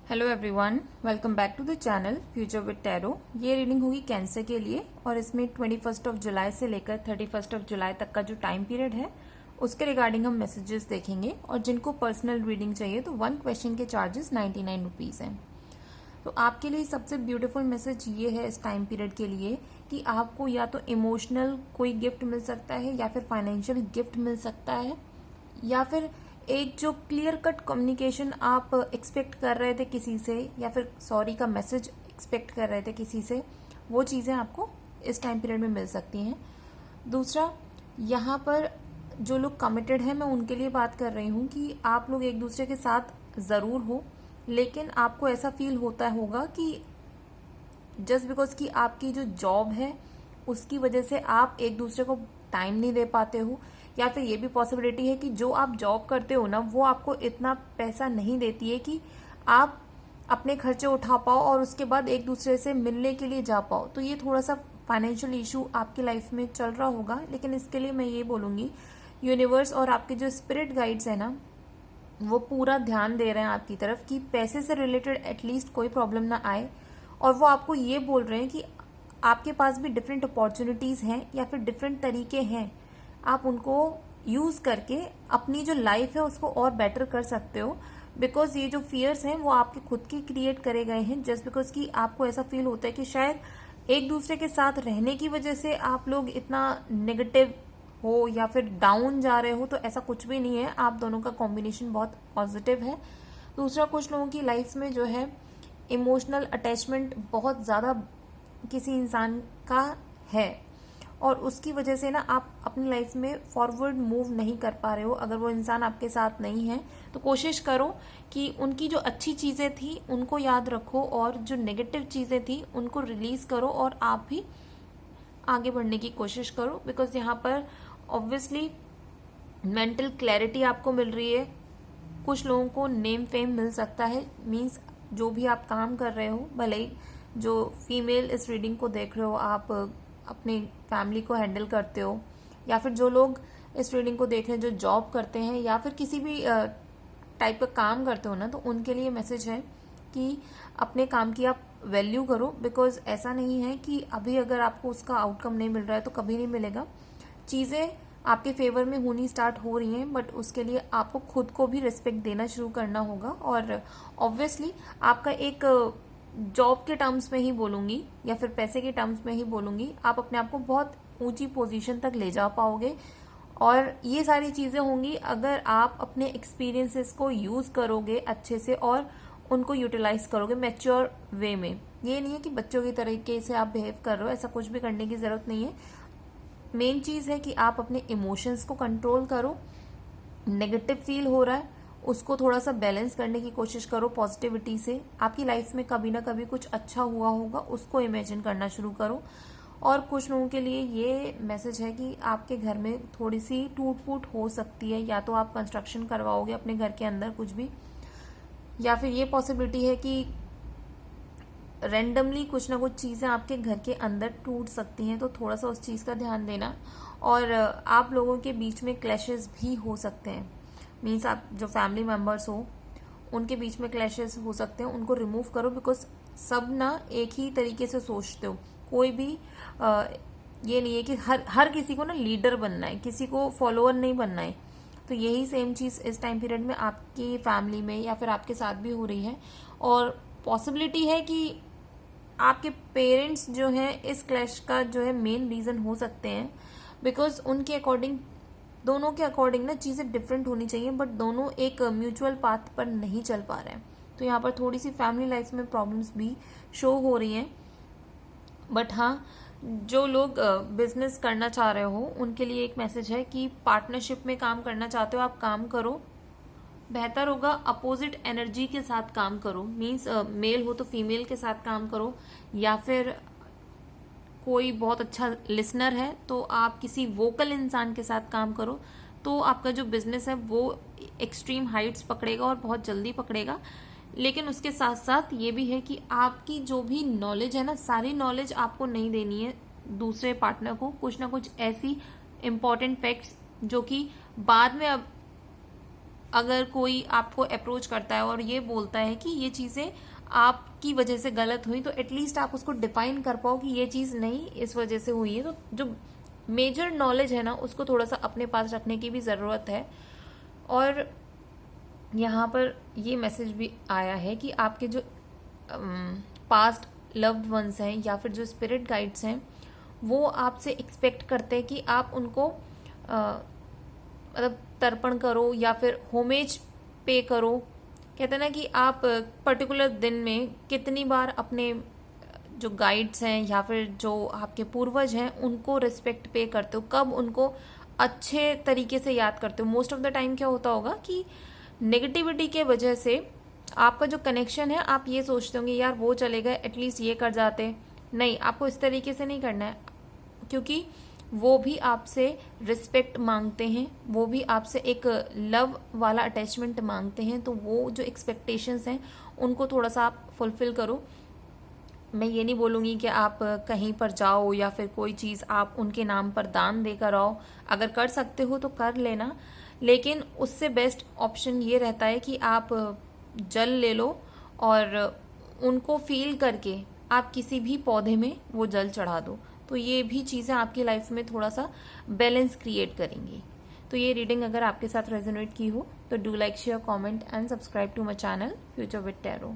Hello everyone, welcome back to the channel future with tarot. ये reading होगी Cancer के लिए और इसमें 21 जुलाई से लेकर 31 जुलाई तक का जो टाइम पीरियड है उसके रिगार्डिंग हम मैसेजेस देखेंगे। और जिनको पर्सनल रीडिंग चाहिए तो 1 क्वेश्चन के चार्जेस 99 रुपीज़ हैं। तो आपके लिए सबसे ब्यूटीफुल मैसेज ये है इस टाइम पीरियड के लिए कि आपको या तो इमोशनल कोई गिफ्ट मिल सकता है या फिर फाइनेंशियल गिफ्ट मिल सकता है, या फिर एक जो क्लियर कट कम्युनिकेशन आप एक्सपेक्ट कर रहे थे किसी से, या फिर सॉरी का मैसेज एक्सपेक्ट कर रहे थे किसी से, वो चीज़ें आपको इस टाइम पीरियड में मिल सकती हैं। दूसरा, यहाँ पर जो लोग कमिटेड हैं मैं उनके लिए बात कर रही हूँ कि आप लोग एक दूसरे के साथ ज़रूर हो, लेकिन आपको ऐसा फील होता होगा कि जस्ट बिकॉज कि आपकी जो जॉब है उसकी वजह से आप एक दूसरे को टाइम नहीं दे पाते हो, या फिर ये भी पॉसिबिलिटी है कि जो आप जॉब करते हो ना वो आपको इतना पैसा नहीं देती है कि आप अपने खर्चे उठा पाओ और उसके बाद एक दूसरे से मिलने के लिए जा पाओ। तो ये थोड़ा सा फाइनेंशियल इशू आपकी लाइफ में चल रहा होगा, लेकिन इसके लिए मैं ये बोलूँगी यूनिवर्स और आपके जो स्पिरिट गाइड्स है ना वो पूरा ध्यान दे रहे हैं आपकी तरफ कि पैसे से रिलेटेड एटलीस्ट कोई प्रॉब्लम ना आए। और वो आपको ये बोल रहे हैं कि आपके पास भी डिफरेंट अपॉर्चुनिटीज़ हैं या फिर डिफरेंट तरीके हैं, आप उनको यूज़ करके अपनी जो लाइफ है उसको और बेटर कर सकते हो। बिकॉज ये जो फियर्स हैं वो आपके खुद के क्रिएट करे गए हैं, जस्ट बिकॉज कि आपको ऐसा फील होता है कि शायद एक दूसरे के साथ रहने की वजह से आप लोग इतना नेगेटिव हो या फिर डाउन जा रहे हो। तो ऐसा कुछ भी नहीं है, आप दोनों का कॉम्बिनेशन बहुत पॉजिटिव है। दूसरा, कुछ लोगों की लाइफ में जो है इमोशनल अटैचमेंट बहुत ज़्यादा किसी इंसान का है और उसकी वजह से ना आप अपनी लाइफ में फॉरवर्ड मूव नहीं कर पा रहे हो। अगर वो इंसान आपके साथ नहीं है तो कोशिश करो कि उनकी जो अच्छी चीज़ें थी उनको याद रखो और जो नेगेटिव चीज़ें थी उनको रिलीज करो और आप भी आगे बढ़ने की कोशिश करो। बिकॉज यहाँ पर ऑब्वियसली मेंटल क्लैरिटी आपको मिल रही है। कुछ लोगों को नेम फेम मिल सकता है, मीन्स जो भी आप काम कर रहे हो, भले ही जो फीमेल इस रीडिंग को देख रहे हो आप अपने फैमिली को हैंडल करते हो, या फिर जो लोग इस रीडिंग को देख रहे हैं जो जॉब करते हैं या फिर किसी भी टाइप का काम करते हो ना, तो उनके लिए मैसेज है कि अपने काम की आप वैल्यू करो। बिकॉज ऐसा नहीं है कि अभी अगर आपको उसका आउटकम नहीं मिल रहा है तो कभी नहीं मिलेगा। चीज़ें आपके फेवर में होनी स्टार्ट हो रही हैं, बट उसके लिए आपको खुद को भी रिस्पेक्ट देना शुरू करना होगा। और ऑब्वियसली आपका एक जॉब के टर्म्स में ही बोलूँगी या फिर पैसे के टर्म्स में ही बोलूँगी, आप अपने आप को बहुत ऊंची पोजीशन तक ले जा पाओगे। और ये सारी चीज़ें होंगी अगर आप अपने एक्सपीरियंसेस को यूज़ करोगे अच्छे से और उनको यूटिलाइज करोगे मैच्योर वे में। ये नहीं है कि बच्चों की तरीके से आप बिहेव कर रहे हो, ऐसा कुछ भी करने की ज़रूरत नहीं है। मेन चीज़ है कि आप अपने इमोशंस को कंट्रोल करो। नेगेटिव फील हो रहा है उसको थोड़ा सा बैलेंस करने की कोशिश करो पॉजिटिविटी से। आपकी लाइफ में कभी ना कभी कुछ अच्छा हुआ होगा, उसको इमेजिन करना शुरू करो। और कुछ लोगों के लिए ये मैसेज है कि आपके घर में थोड़ी सी टूट फूट हो सकती है, या तो आप कंस्ट्रक्शन करवाओगे अपने घर के अंदर कुछ भी, या फिर ये पॉसिबिलिटी है कि रैंडमली कुछ ना कुछ चीज़ें आपके घर के अंदर टूट सकती हैं। तो थोड़ा सा उस चीज़ का ध्यान देना। और आप लोगों के बीच में क्लैशेस भी हो सकते हैं, मीन्स आप जो फैमिली मेम्बर्स हो उनके बीच में क्लैशेस हो सकते हैं, उनको रिमूव करो। बिकॉज सब ना एक ही तरीके से सोचते हो, कोई भी ये नहीं है कि हर किसी को ना लीडर बनना है, किसी को फॉलोअर नहीं बनना है। तो यही सेम चीज़ इस टाइम पीरियड में आपकी फैमिली में या फिर आपके साथ भी हो रही है। और पॉसिबिलिटी है कि आपके पेरेंट्स जो हैं इस क्लैश का जो है मेन रीज़न हो सकते हैं। बिकॉज उनके अकॉर्डिंग, दोनों के अकॉर्डिंग ना चीज़ें डिफरेंट होनी चाहिए, बट दोनों एक म्यूचुअल पाथ पर नहीं चल पा रहे हैं। तो यहाँ पर थोड़ी सी फैमिली लाइफ में प्रॉब्लम्स भी शो हो रही हैं। बट हाँ, जो लोग बिजनेस करना चाह रहे हो उनके लिए एक मैसेज है कि पार्टनरशिप में काम करना चाहते हो आप काम करो। बेहतर होगा अपोजिट एनर्जी के साथ काम करो, मीन्स मेल हो तो फीमेल के साथ काम करो, या फिर कोई बहुत अच्छा लिसनर है तो आप किसी वोकल इंसान के साथ काम करो। तो आपका जो बिजनेस है वो एक्सट्रीम हाइट्स पकड़ेगा और बहुत जल्दी पकड़ेगा। लेकिन उसके साथ साथ ये भी है कि आपकी जो भी नॉलेज है ना, सारी नॉलेज आपको नहीं देनी है दूसरे पार्टनर को। कुछ ना कुछ ऐसी इंपॉर्टेंट फैक्ट्स जो कि बाद में अब अगर कोई आपको अप्रोच करता है और ये बोलता है कि ये चीजें आपकी वजह से गलत हुई, तो एटलीस्ट आप उसको डिफाइन कर पाओ कि ये चीज नहीं इस वजह से हुई है। तो जो मेजर नॉलेज है ना, उसको थोड़ा सा अपने पास रखने की भी जरूरत है। और यहाँ पर ये मैसेज भी आया है कि आपके जो पास्ट लव्ड वंस हैं या फिर जो स्पिरिट गाइड्स हैं, वो आपसे एक्सपेक्ट करते हैं कि आप उनको मतलब तर्पण करो या फिर होमेज पे करो। कहते हैं ना कि आप पर्टिकुलर दिन में कितनी बार अपने जो गाइड्स हैं या फिर जो आपके पूर्वज हैं उनको रिस्पेक्ट पे करते हो, कब उनको अच्छे तरीके से याद करते हो। मोस्ट ऑफ द टाइम क्या होता होगा कि नेगेटिविटी के वजह से आपका जो कनेक्शन है, आप ये सोचते होंगे यार वो चले गए, एटलीस्ट ये कर जाते। नहीं, आपको इस तरीके से नहीं करना है, क्योंकि वो भी आपसे रिस्पेक्ट मांगते हैं, वो भी आपसे एक लव वाला अटैचमेंट मांगते हैं। तो वो जो एक्सपेक्टेशंस हैं उनको थोड़ा सा आप फुलफिल करो। मैं ये नहीं बोलूँगी कि आप कहीं पर जाओ या फिर कोई चीज़ आप उनके नाम पर दान देकर आओ। अगर कर सकते हो तो कर लेना, लेकिन उससे बेस्ट ऑप्शन ये रहता है कि आप जल ले लो और उनको फील करके आप किसी भी पौधे में वो जल चढ़ा दो। तो ये भी चीज़ें आपकी लाइफ में थोड़ा सा बैलेंस क्रिएट करेंगी। तो ये रीडिंग अगर आपके साथ रेजोनेट की हो तो do like, share, comment and subscribe to my channel future with tarot.